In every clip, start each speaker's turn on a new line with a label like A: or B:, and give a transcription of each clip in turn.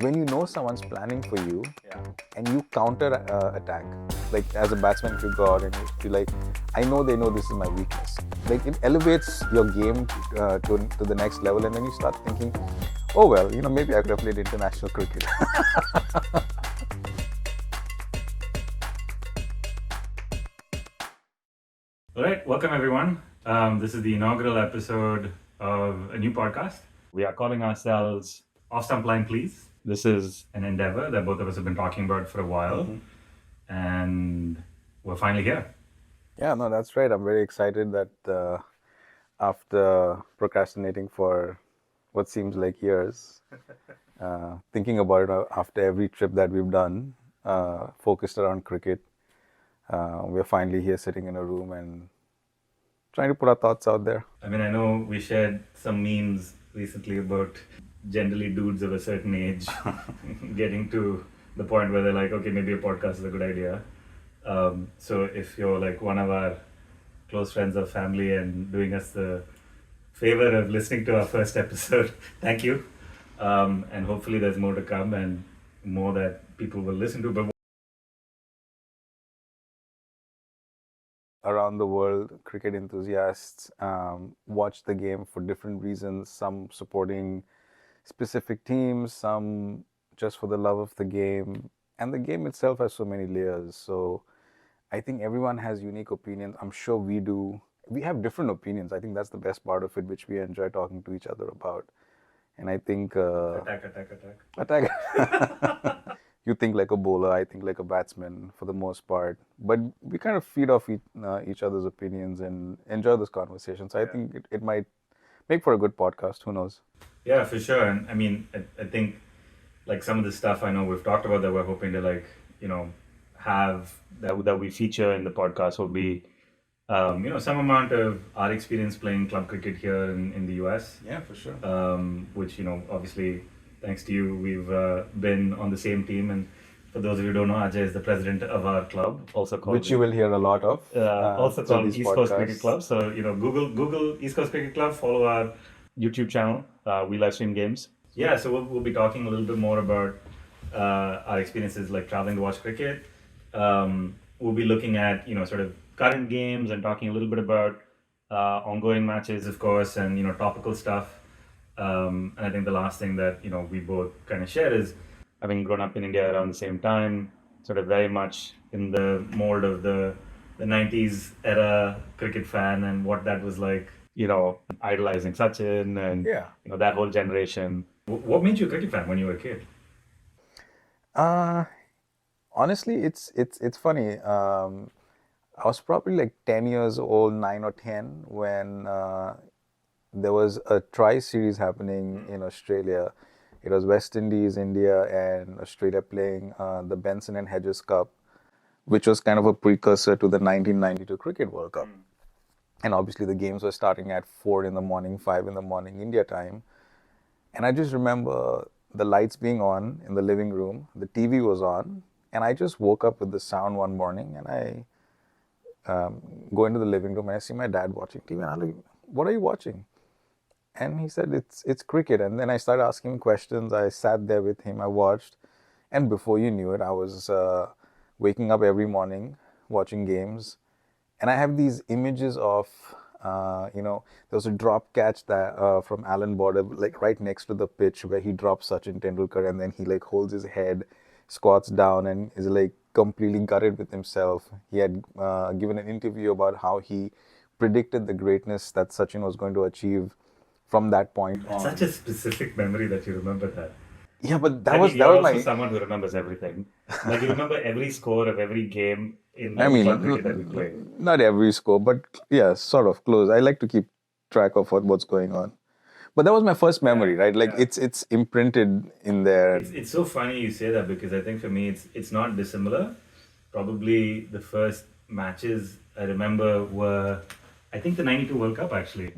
A: when you know someone's planning for you and you counter attack, like as a batsman, if you go out and you're like, I know they know this is my weakness. Like it elevates your game to the next level, and then you start thinking, oh well, maybe I could have played international cricket.
B: All right, welcome everyone. This is the inaugural episode of a new podcast. We are calling ourselves Off Stump Line, please. This is an endeavor that both of us have been talking about for a while, and we're finally here.
A: Yeah, no, that's right. I'm very excited that after procrastinating for what seems like years, thinking about it after every trip that we've done, focused around cricket, we're finally here sitting in a room and trying to put our thoughts out there.
B: I mean, I know we shared some memes recently about generally dudes of a certain age getting to the point where they're like, okay, maybe a podcast is a good idea. So if you're like one of our close friends or family and doing us the favor of listening to our first episode, thank you. And hopefully there's more to come and more that people will listen to. But
A: around the world, cricket enthusiasts watch the game for different reasons, some supporting specific teams, some just for the love of the game. And the game itself has so many layers. So I think everyone has unique opinions. I'm sure we do. We have different opinions. I think that's the best part of it, which we enjoy talking to each other about. And I think attack. You think like a bowler, I think like a batsman for the most part. But we kind of feed off each other's opinions and enjoy this conversation. So I think it might make for a good podcast. Who knows?
B: yeah, for sure. And I mean, I think like some of the stuff I know we've talked about that we're hoping to like, have that we feature in the podcast will be, some amount of our experience playing club cricket here in the US.
A: Yeah, for sure.
B: Which, obviously, thanks to you, we've been on the same team. And for those of you who don't know, Ajay is the president of our club, also called
A: Which you will hear a lot of.
B: also
A: through
B: called
A: these
B: East Coast
A: podcasts.
B: Cricket Club. So Google East Coast Cricket Club, follow our YouTube channel. We live stream games. Yeah, so we'll be talking a little bit more about our experiences like traveling to watch cricket. We'll be looking at sort of current games and talking a little bit about ongoing matches, of course, and topical stuff. And I think the last thing that we both kind of share is having grown up in India around the same time, sort of very much in the mold of the 90s era cricket fan and what that was like, idolizing Sachin and
A: Yeah.
B: that whole generation. What made you a cricket fan when you were a kid?
A: Honestly, it's funny. I was probably like 10 years old, 9 or 10, when there was a tri-series happening in Australia. It was West Indies, India, and Australia playing the Benson and Hedges Cup, which was kind of a precursor to the 1992 Cricket World Cup. And obviously the games were starting at 4 in the morning, 5 in the morning, India time. And I just remember the lights being on in the living room, the TV was on, and I just woke up with the sound one morning, and I go into the living room and I see my dad watching TV, and I'm like, what are you watching? And he said, it's cricket. And then I started asking him questions. I sat there with him, I watched, and before you knew it, I was waking up every morning watching games. And I have these images of, there was a drop catch that from Alan Border, like right next to the pitch, where he drops Sachin Tendulkar, and then he like holds his head, squats down, and is like completely gutted with himself. He had given an interview about how he predicted the greatness that Sachin was going to achieve from that point on.
B: Such a specific memory that you remember that.
A: Yeah, but that
B: I
A: was
B: mean, you're also
A: my.
B: someone who remembers everything. Like you remember every score of every game in
A: I mean,
B: club cricket that we play.
A: not every score, but yeah, sort of close. I like to keep track of what's going on. But that was my first memory, right? Like it's imprinted in there.
B: It's so funny you say that because I think for me it's not dissimilar. Probably the first matches I remember were I think the 92 World Cup actually.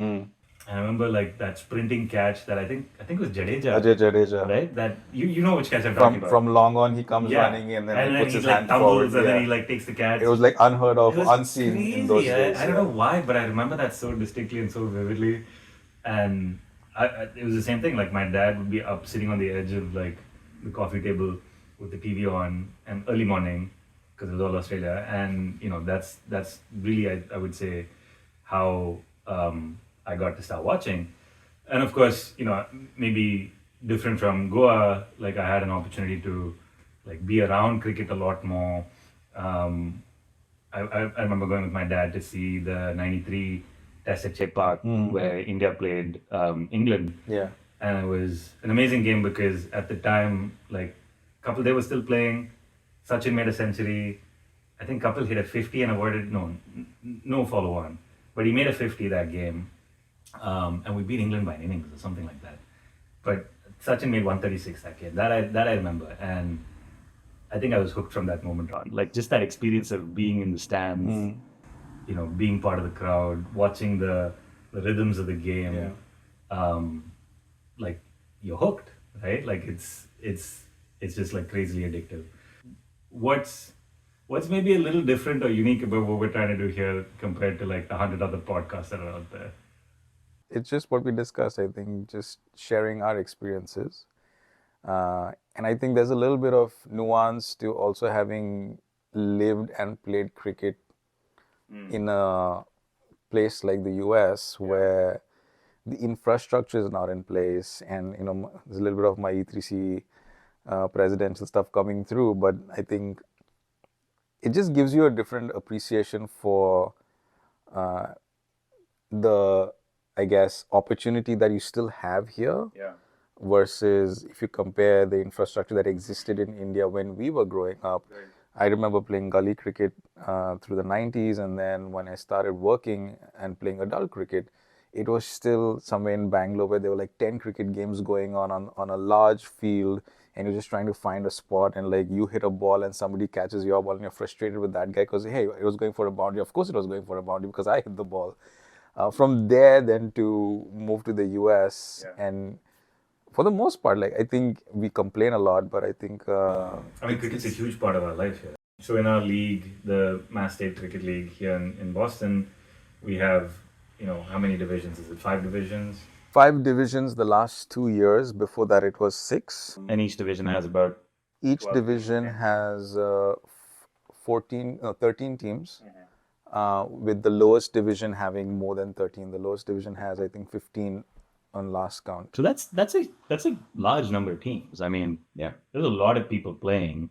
B: I remember like that sprinting catch that I think it was Jadeja.
A: Ajay Jadeja.
B: Right? That you know which catch I'm talking about.
A: From long on, he comes running in, and then he puts his hand forward.
B: And then he like takes the catch.
A: It was like unheard of,
B: It was
A: unseen
B: crazy.
A: in those days.
B: I don't know why, but I remember that so distinctly and so vividly. And it was the same thing. Like my dad would be up sitting on the edge of like the coffee table with the TV on, and early morning because it was all Australia, and that's really I would say how I got to start watching, and of course maybe different from Goa, like I had an opportunity to like be around cricket a lot more. Um, I remember going with my dad to see the '93 Test at Chek Park where India played England.
A: Yeah.
B: And it was an amazing game because at the time, like Kapil they were still playing. Sachin made a century. I think Kapil hit a 50 and avoided no follow on, but he made a 50 that game, and we beat England by an innings or something like that. But Sachin made 136 that game. That I remember, and I think I was hooked from that moment on. Like just that experience of being in the stands, being part of the crowd, watching the rhythms of the game.
A: Yeah.
B: Like you're hooked, right? Like it's just like crazily addictive. What's maybe a little different or unique about what we're trying to do here compared to like 100 other podcasts that are out there?
A: It's just what we discussed, I think, just sharing our experiences. And I think there's a little bit of nuance to also having lived and played cricket in a place like the US where the infrastructure is not in place, and there's a little bit of my E3C presidential stuff coming through, but I think it just gives you a different appreciation for the, I guess, opportunity that you still have here.
B: Yeah.
A: Versus if you compare the infrastructure that existed in India when we were growing up.
B: Right.
A: I remember playing gully cricket through the 90s, and then when I started working and playing adult cricket, it was still somewhere in Bangalore where there were like 10 cricket games going on a large field, and you're just trying to find a spot, and like you hit a ball and somebody catches your ball and you're frustrated with that guy because, hey, it was going for a boundary. Of course it was going for a boundary because I hit the ball. From there, then to move to the US, and for the most part, like I think we complain a lot, but I think
B: I mean, cricket's a huge part of our life here. So in our league, the Mass State Cricket League here in Boston, we have how many divisions? Is it 5 divisions?
A: 5 divisions the last 2 years. Before that, it was 6.
B: And each division has about
A: Each
B: 12,
A: division
B: 10.
A: has 13 teams, with the lowest division having more than 13. The lowest division has, I think, 15 on last count.
B: So that's a large number of teams. I mean, yeah, there's a lot of people playing,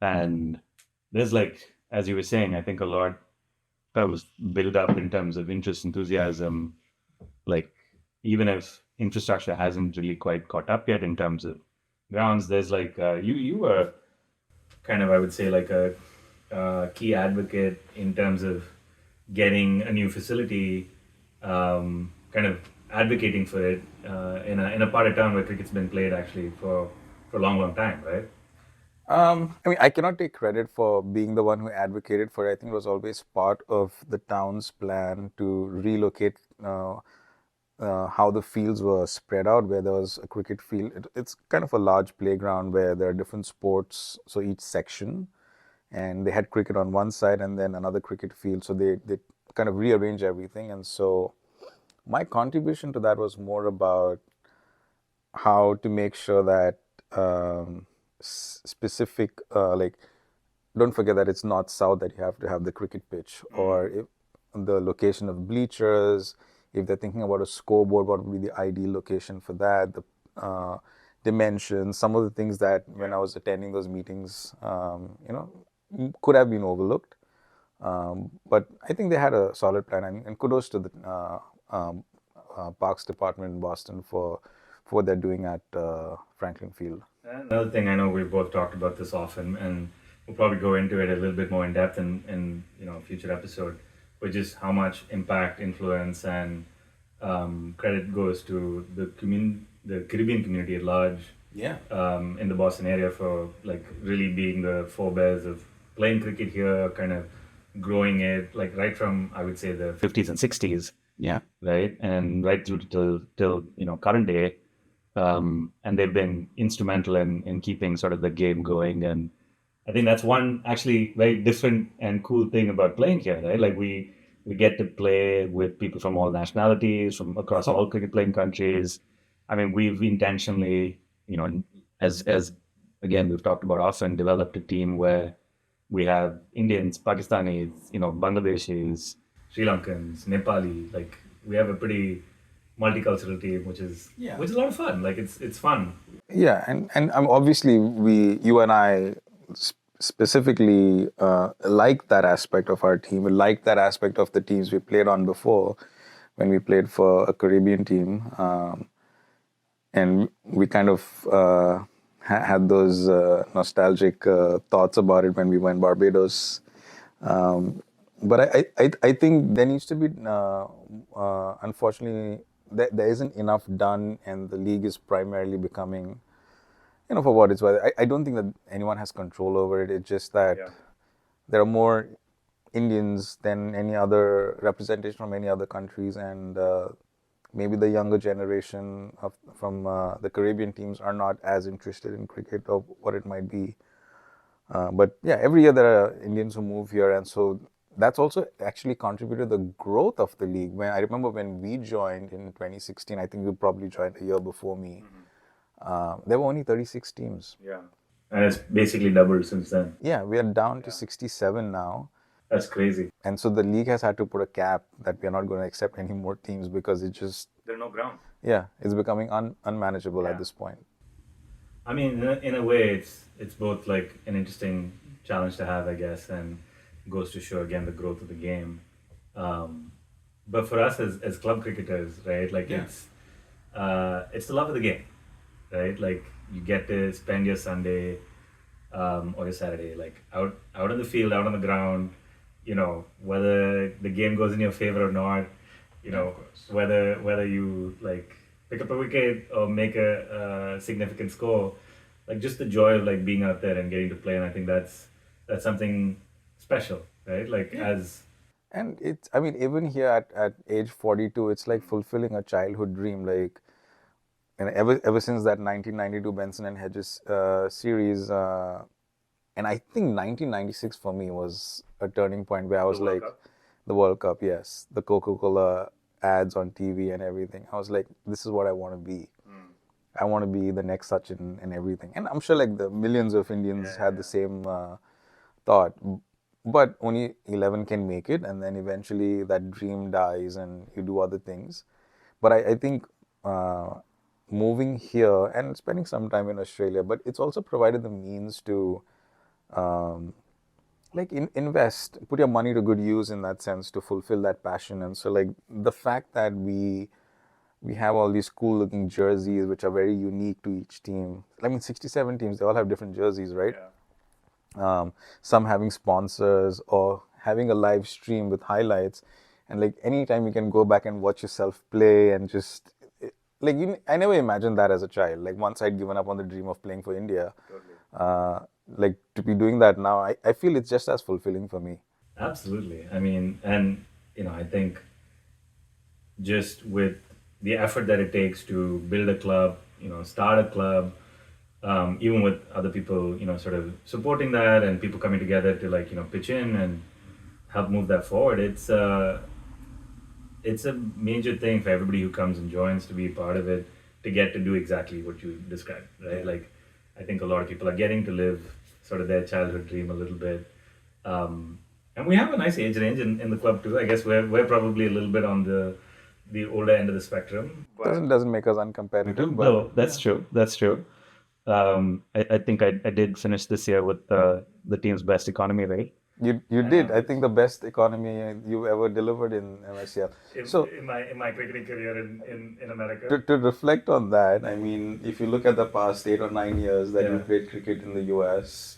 B: and there's like, as you were saying, I think a lot that was built up in terms of interest, enthusiasm. Like even if infrastructure hasn't really quite caught up yet in terms of grounds, there's like you were kind of, I would say, like a key advocate in terms of getting a new facility, kind of advocating for it in a part of town where cricket's been played actually for a long time, right?
A: I mean, I cannot take credit for being the one who advocated for it. I think it was always part of the town's plan to relocate how the fields were spread out, where there was a cricket field. It's kind of a large playground where there are different sports, so each section. And they had cricket on one side and then another cricket field. So they kind of rearranged everything. And so my contribution to that was more about how to make sure that specific, like, don't forget that it's not south that you have to have the cricket pitch, or if the location of bleachers. If they're thinking about a scoreboard, what would be the ideal location for that? The dimensions, some of the things that when I was attending those meetings, could have been overlooked. But I think they had a solid plan, and kudos to the Parks Department in Boston for what they're doing at Franklin Field.
B: Another thing, I know we've both talked about this often, and we'll probably go into it a little bit more in depth in a future episode, which is how much impact, influence, and credit goes to the Caribbean community at large.
A: Yeah.
B: In the Boston area for like really being the forebears of playing cricket here, kind of growing it, like right from, I would say, the 50s and 60s.
C: Yeah.
B: Right, and right through till current day, and they've been instrumental in keeping sort of the game going. And I think that's one actually very different and cool thing about playing here, right? Like we get to play with people from all nationalities, from across all cricket playing countries. I mean, we've intentionally, as again, we've talked about Austin developed a team where we have Indians, Pakistanis, Bangladeshis, Sri Lankans, Nepali. Like we have a pretty multicultural team, which is a lot of fun. Like it's fun.
A: Yeah, and obviously you and I specifically like that aspect of our team. We like that aspect of the teams we played on before when we played for a Caribbean team, and we kind of had those nostalgic thoughts about it when we went Barbados. But I think there needs to be, unfortunately, there isn't enough done, and the league is primarily becoming, for what it's worth. I don't think that anyone has control over it. It's just that there are more Indians than any other representation from any other countries, and maybe the younger generation from the Caribbean teams are not as interested in cricket or what it might be. But yeah, every year there are Indians who move here, and so that's also actually contributed to the growth of the league. When I remember when we joined in 2016, I think you probably joined a year before me. There were only 36 teams.
B: Yeah. And it's basically doubled since then.
A: Yeah, we are down to 67 now.
B: That's crazy.
A: And so the league has had to put a cap that we are not going to accept any more teams because it just,
B: There's no ground.
A: yeah, it's becoming unmanageable at
B: Yeah.
A: this point.
B: I mean, in a way, it's both like an interesting challenge to have, I guess, and goes to show again the growth of the game. But for us as club cricketers, right? Like
A: Yeah.
B: it's the love of the game, right? Like you get to spend your Sunday or your Saturday like out on the field, out on the ground. Whether the game goes in your favor or not. Whether you like pick up a wicket or make a significant score, like just the joy of like being out there and getting to play, and I think that's something special, right? Like as
A: And it's, I mean, even here at age 42, it's like fulfilling a childhood dream. Like, and ever since that 1992 Benson and Hedges series, and I think 1996 for me was a turning point where I was
B: World
A: like,
B: Cup?
A: the World Cup, yes, the Coca-Cola ads on TV and everything. I was like, this is what I want to be. I want to be the next Sachin and everything. And I'm sure like the millions of Indians had the same thought. But only 11 can make it, and then eventually that dream dies and you do other things. But I think moving here and spending some time in Australia, but it's also provided the means to um, like invest, put your money to good use in that sense to fulfill that passion. And so like the fact that we have all these cool looking jerseys which are very unique to each team. I mean, 67 teams, they all have different jerseys, right? Some having sponsors or having a live stream with highlights, and like anytime you can go back and watch yourself play and just like I never imagined that as a child. Like once I'd given up on the dream of playing for India, like to be doing that now, I feel it's just as fulfilling for me.
B: Absolutely. I mean, and I think just with the effort that it takes to build a club, start a club, even with other people, sort of supporting that and people coming together to like, pitch in and help move that forward. It's a major thing for everybody who comes and joins to be part of it, to get to do exactly what you described, right? Like, I think a lot of people are getting to live sort of their childhood dream a little bit. And we have a nice age range in the club too. I guess we're probably a little bit on the older end of the spectrum.
A: Doesn't make us uncompetitive, but
B: No, that's true. That's true. I think I did finish this year with the team's best economy, right?
A: you did. I think the best economy you ever delivered in MSCL. So
B: in my cricketing career in America.
A: to reflect on that, I mean, if you look at the past 8 or 9 years that you played cricket in the US,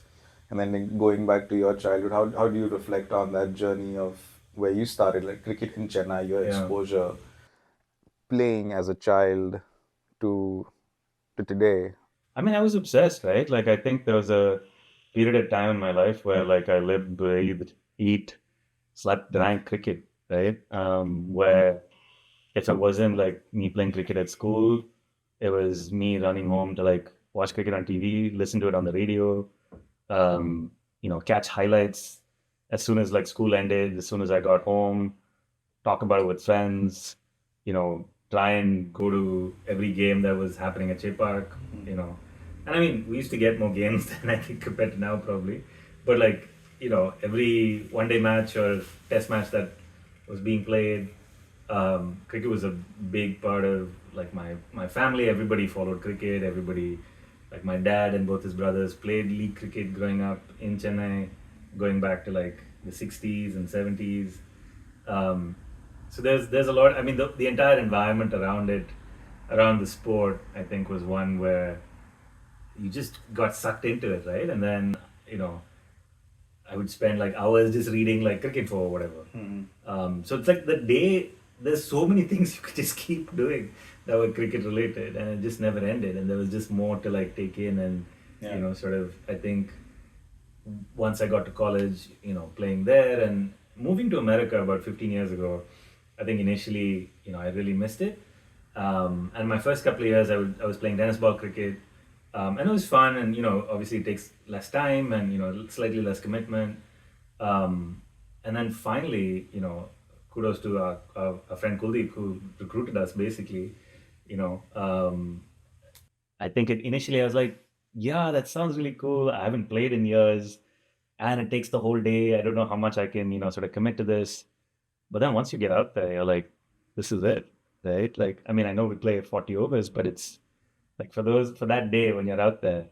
A: and then going back to your childhood, how do you reflect on that journey of where you started, like cricket in Chennai, your exposure, playing as a child to today?
B: I mean, I was obsessed, right? Like, I think there was a period of time in my life where, like, I lived, breathed, eat, slept, drank cricket, right? Where if it wasn't like me playing cricket at school, it was me running home to like watch cricket on TV, listen to it on the radio, catch highlights as soon as like school ended, as soon as I got home, talk about it with friends, try and go to every game that was happening at Chey Park, And I mean, we used to get more games than I think compared to now probably. But like, every one day match or test match that was being played, cricket was a big part of like my family. Everybody followed cricket. Everybody, like my dad and both his brothers played league cricket growing up in Chennai, going back to like the 60s and 70s. Um, so there's a lot. I mean, the entire environment around it, around the sport, I think was one where you just got sucked into it, right? And then you know I would spend like hours just reading like cricket for whatever. So it's like the day. There's so many things you could just keep doing that were cricket related, and it just never ended. And there was just more to like take in, and sort of. I think once I got to college, playing there and moving to America about 15 years ago, I think initially, I really missed it. And my first couple of years, I was playing tennis ball cricket, and it was fun. And obviously, it takes less time and slightly less commitment. And then finally, kudos to our friend Kuldeep who recruited us. Basically, you know, um, I think initially I was like, yeah, that sounds really cool. I haven't played in years, and it takes the whole day. I don't know how much I can, sort of commit to this. But then once you get out there, you're like, this is it, right? Like, I mean, I know we play 40 overs, but it's like for that day when you're out there,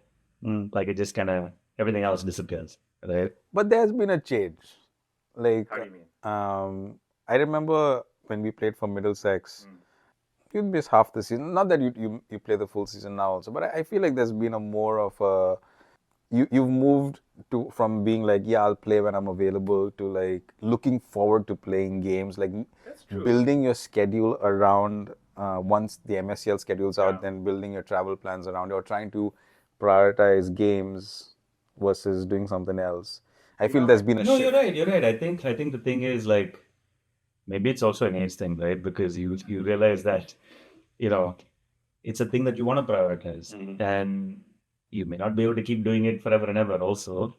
B: like it just kind of everything else disappears, right?
A: But there's been a change. Like,
B: How do you mean?
A: I remember when we played for Middlesex, you'd miss half the season. Not that you play the full season now also, but I feel like there's been a more of a you've moved to from being like, yeah, I'll play when I'm available, to like looking forward to playing games, like
B: That's true.
A: building your schedule around once the MSCL schedule's out,
B: Yeah.
A: then building your travel plans around it, or trying to prioritize games versus doing something else. I feel there's been a
B: No, you're
A: shift.
B: right. You're right. I think the thing is like maybe it's also an age thing, right? Because you realize that you know it's a thing that you want to prioritize, and you may not be able to keep doing it forever and ever. Also,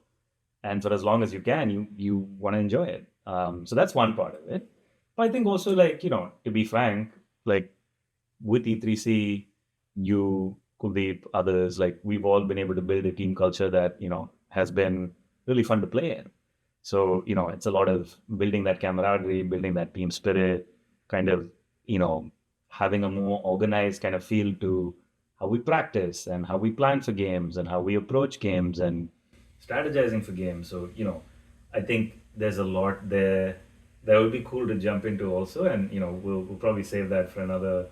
B: and for as long as you can, you want to enjoy it. So that's one part of it. But I think also like to be frank, like with E3C, you, Kuldeep, others, like we've all been able to build a team culture that has been really fun to play in. So it's a lot of building that camaraderie, building that team spirit, kind of you know having a more organized kind of feel to how we practice and how we plan for games and how we approach games and strategizing for games. So I think there's a lot there that would be cool to jump into also, and we'll probably save that for another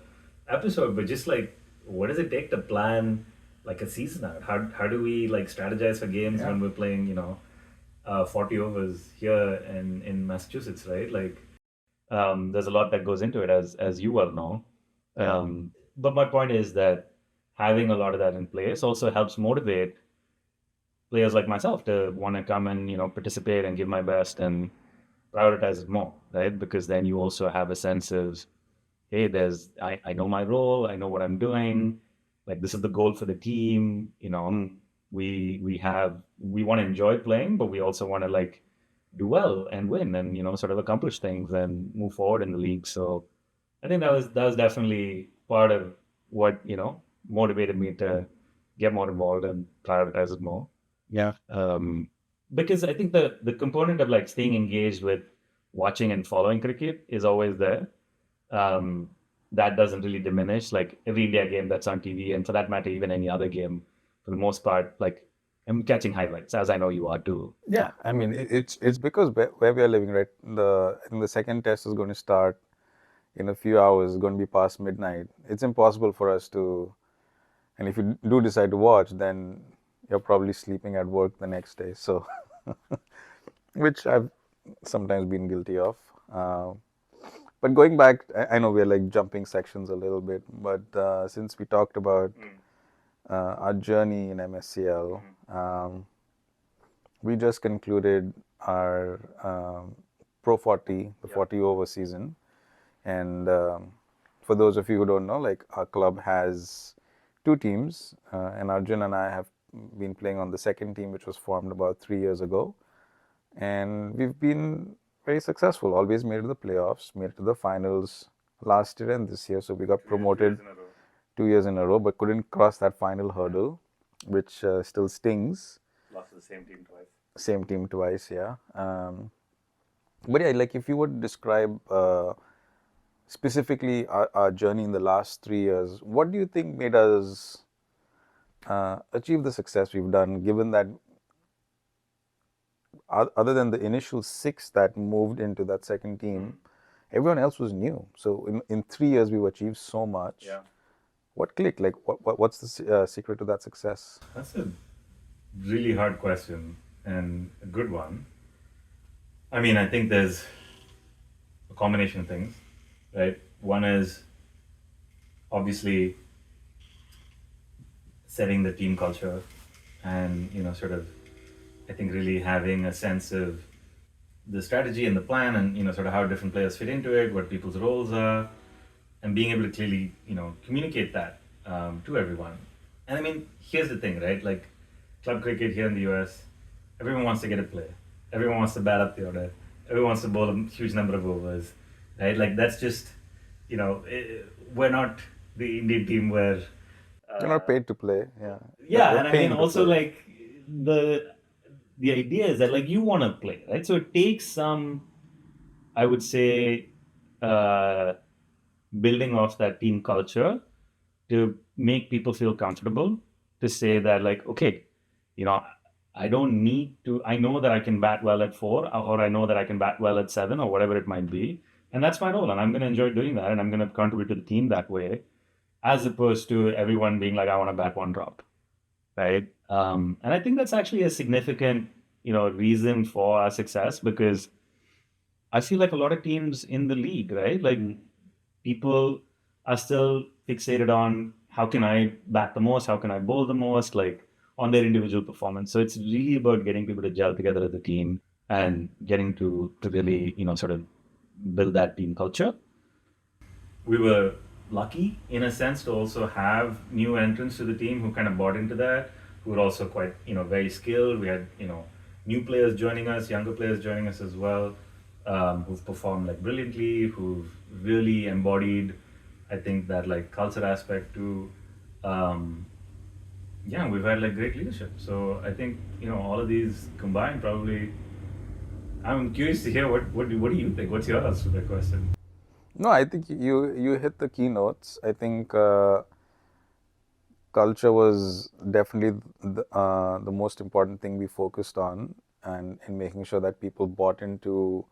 B: episode. But just like, what does it take to plan like a season out? How do we like strategize for games when we're playing 40 overs here in Massachusetts, right? Like, there's a lot that goes into it, as you well know. But my point is that having a lot of that in place also helps motivate players like myself to want to come and participate and give my best and prioritize it more, right? Because then you also have a sense of, hey, I know my role, I know what I'm doing, like this is the goal for the team. We want to enjoy playing, but we also want to like do well and win and sort of accomplish things and move forward in the league. So I think that was definitely part of what motivated me to get more involved and prioritize it more.
A: Yeah.
B: Because I think the component of like staying engaged with watching and following cricket is always there. Um, that doesn't really diminish. Like every India game that's on TV, and for that matter, even any other game, for the most part, like I'm catching highlights, as I know you are too.
A: Yeah, I mean it's because where we are living, right? I think the second test is going to start in a few hours. It's going to be past midnight. It's impossible for us to, and if you do decide to watch, then you're probably sleeping at work the next day. So, which I've sometimes been guilty of. Uh, but going back, I know we're like jumping sections a little bit, but since we talked about our journey in MSCL, we just concluded our Pro 40, the 40 over season. And for those of you who don't know, like our club has two teams, and Arjun and I have been playing on the second team, which was formed about 3 years ago. And we've been very successful, always made it to the playoffs, made it to the finals last year and this year. So we got promoted 2 years in a row, but couldn't cross that final hurdle. which still stings.
B: Lost to the same team twice.
A: Same team twice, yeah. But yeah, like if you would describe specifically our journey in the last 3 years, what do you think made us achieve the success we've done, given that other than the initial six that moved into that second team, everyone else was new. So in 3 years, we've achieved so much.
B: Yeah.
A: What clicked? Like, what's the secret to that success?
B: That's a really hard question and a good one. I mean, I think there's a combination of things, right? One is obviously setting the team culture and, sort of, I think really having a sense of the strategy and the plan and, sort of how different players fit into it, what people's roles are, and being able to clearly, communicate that to everyone. And I mean, here's the thing, right? Like club cricket here in the US, everyone wants to get a play. Everyone wants to bat up the order. Everyone wants to bowl a huge number of overs, right? Like that's just, we're not the Indian team where.
A: You're not paid to play. Yeah.
B: Yeah,
A: We're
B: and I
A: paying
B: mean
A: to
B: also
A: play.
B: like the idea is that like you want to play, right? So it takes some, I would say, uh, building off that team culture to make people feel comfortable to say that like, okay, you know, I don't need to. I know that I can bat well at 4, or I know that I can bat well at 7, or whatever it might be, and that's my role, and I'm going to enjoy doing that, and I'm going to contribute to the team that way, as opposed to everyone being like, I want to bat one drop, right? And I think that's actually a significant, reason for our success because I feel like a lot of teams in the league, right? Like people are still fixated on how can I bat the most, how can I bowl the most, like on their individual performance. So it's really about getting people to gel together as a team and getting to really, sort of build that team culture. We were lucky in a sense to also have new entrants to the team who kind of bought into that, who were also quite, very skilled. We had, new players joining us, younger players joining us as well, who've performed like brilliantly, who've really embodied, I think, that like culture aspect too. Yeah, we've had like great leadership. So I think, all of these combined probably. I'm curious to hear what do you think? What's your answer to that question?
A: No, I think you hit the keynotes. I think culture was definitely the most important thing we focused on, and in making sure that people bought into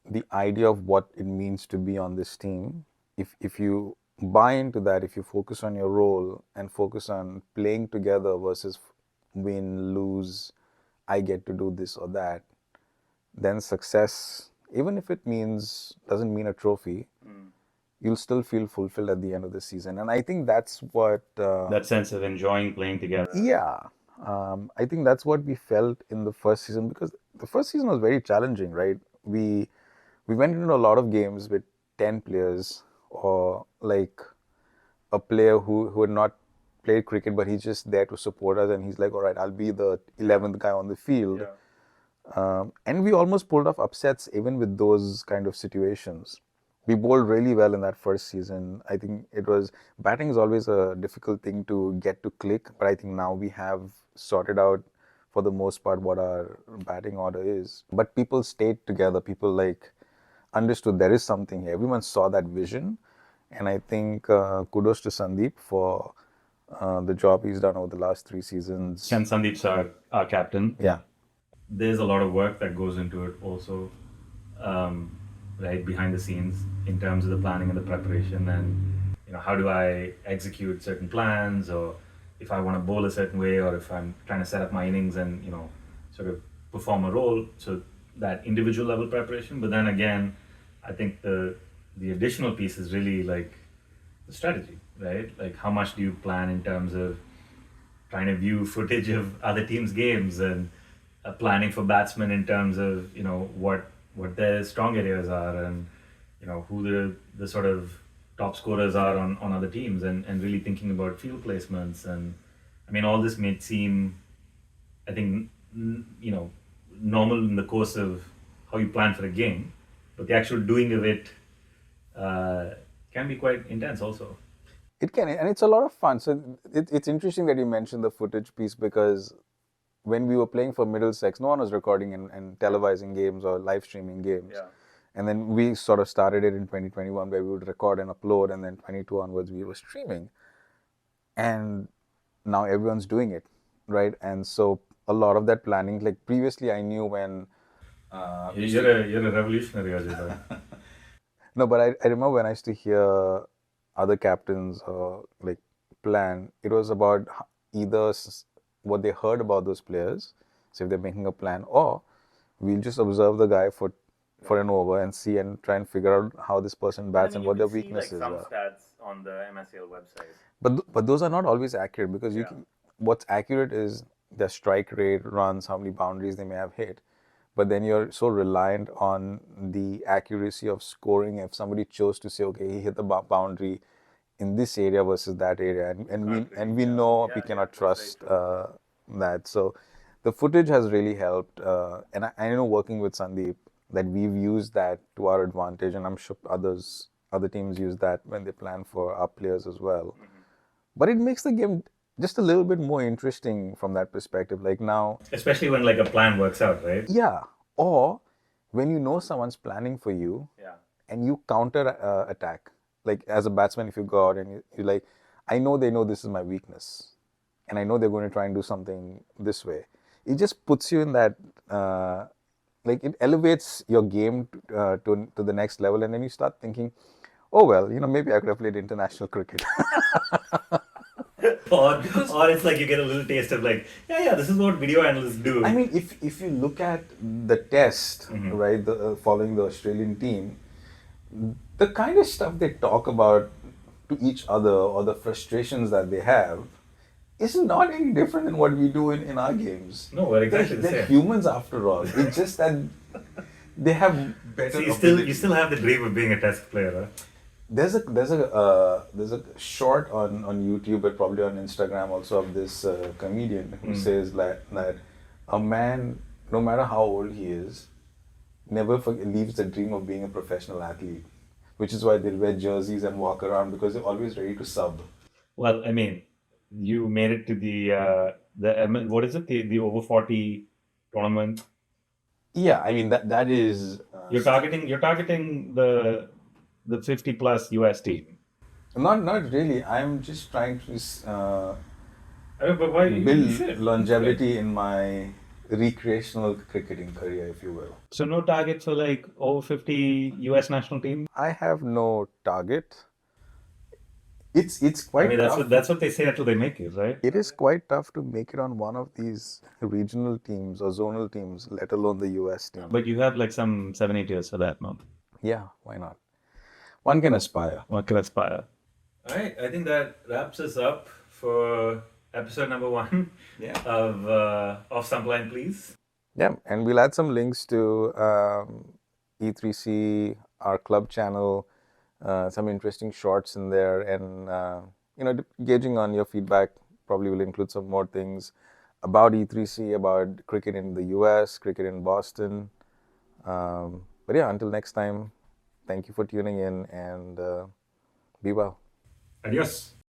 A: the idea of what it means to be on this team. If you buy into that, if you focus on your role and focus on playing together versus win, lose, I get to do this or that, then success, even if it doesn't mean a trophy, you'll still feel fulfilled at the end of the season. And I think that's what
B: That sense of enjoying playing together.
A: yeah, I think that's what we felt in the first season, because the first season was very challenging, right? We went into a lot of games with 10 players, or like a player who had not played cricket, but he's just there to support us, and he's like, all right, I'll be the 11th guy on the field.
B: Yeah.
A: And we almost pulled off upsets even with those kind of situations. We bowled really well in that first season. I think batting is always a difficult thing to get to click, but I think now we have sorted out for the most part what our batting order is. But people stayed together. People like understood there is something here. Everyone saw that vision, and I think kudos to Sandeep for the job he's done over the last 3 seasons.
B: And Sandeep's our captain.
A: Yeah.
B: There's a lot of work that goes into it also, right behind the scenes in terms of the planning and the preparation, and how do I execute certain plans, or if I want to bowl a certain way, or if I'm trying to set up my innings and sort of perform a role. So that individual level preparation, but then again, I think the additional piece is really like the strategy, right? Like how much do you plan in terms of trying to view footage of other teams' games, and planning for batsmen in terms of what their strong areas are, and who the sort of top scorers are on other teams, and really thinking about field placements. And I mean, all this may seem, I think, normal in the course of how you plan for a game, but the actual doing of it can be quite intense also.
A: It can, and it's a lot of fun. So it's interesting that you mentioned the footage piece because when we were playing for Middlesex, no one was recording and televising games or live streaming games.
B: Yeah.
A: And then we sort of started it in 2021 where we would record and upload, and then 22 onwards we were streaming. And now everyone's doing it, right? And so a lot of that planning, like previously I knew when
B: You're a revolutionary, Ajay.
A: no, but I remember when I used to hear other captains like plan, it was about either what they heard about those players, so if they're making a plan, or we'll just observe the guy for an over and see and try and figure out how this person bats and what their weaknesses are.
B: Stats on the MSL website.
A: But those are not always accurate because what's accurate is their strike rate, runs, how many boundaries they may have hit. But then you're so reliant on the accuracy of scoring. If somebody chose to say, okay, he hit the boundary in this area versus that area, and we know we cannot trust that. So the footage has really helped, and I know working with Sandeep that we've used that to our advantage, and I'm sure other teams use that when they plan for our players as well. But it makes the game just a little bit more interesting from that perspective. Like now,
B: Especially when like a plan works out, right?
A: yeah, or when you know someone's planning for you,
B: Yeah.
A: and you counter attack. Like as a batsman, if you go out and you're like, I know they know this is my weakness, and I know they're going to try and do something this way. It just puts you in that, like it elevates your game to the next level, and then you start thinking, oh well, maybe I could have played international cricket.
B: Or it's like you get a little taste of like, yeah, this is what video analysts do.
A: I mean, if you look at the test, right, following the Australian team, the kind of stuff they talk about to each other or the frustrations that they have is not any different than what we do in our games.
B: No, we're exactly the
A: They're
B: same.
A: humans after all. It's just that they have better
B: So you
A: ability.
B: still have the dream of being a test player, huh?
A: There's a short on YouTube, but probably on Instagram also, of this comedian who says that a man, no matter how old he is, never leaves the dream of being a professional athlete, which is why they wear jerseys and walk around because they're always ready to sub.
B: Well, I mean, you made it to the what is it, the over 40 tournament.
A: Yeah, I mean that is
B: You're targeting the 50 plus US team.
A: not really. I'm just trying to
B: But why you
A: build
B: should.
A: longevity in my recreational cricketing career, if you will.
B: So no target for like over 50 US national team?
A: I have no target. It's
B: I
A: quite
B: mean,
A: tough.
B: that's what they say until they make it, right?
A: It is quite tough to make it on one of these regional teams or zonal teams, let alone the US team.
B: But you have like some 7, 8 years for that, no?
A: Yeah, why not? One can aspire.
B: One can aspire. All right, I think that wraps us up for episode number 1 of Off Stump Line, please.
A: Yeah, and we'll add some links to E3C, our club channel, some interesting shorts in there, and gauging on your feedback, probably will include some more things about E3C, about cricket in the US, cricket in Boston. But yeah, until next time, thank you for tuning in, and be well.
B: Adios.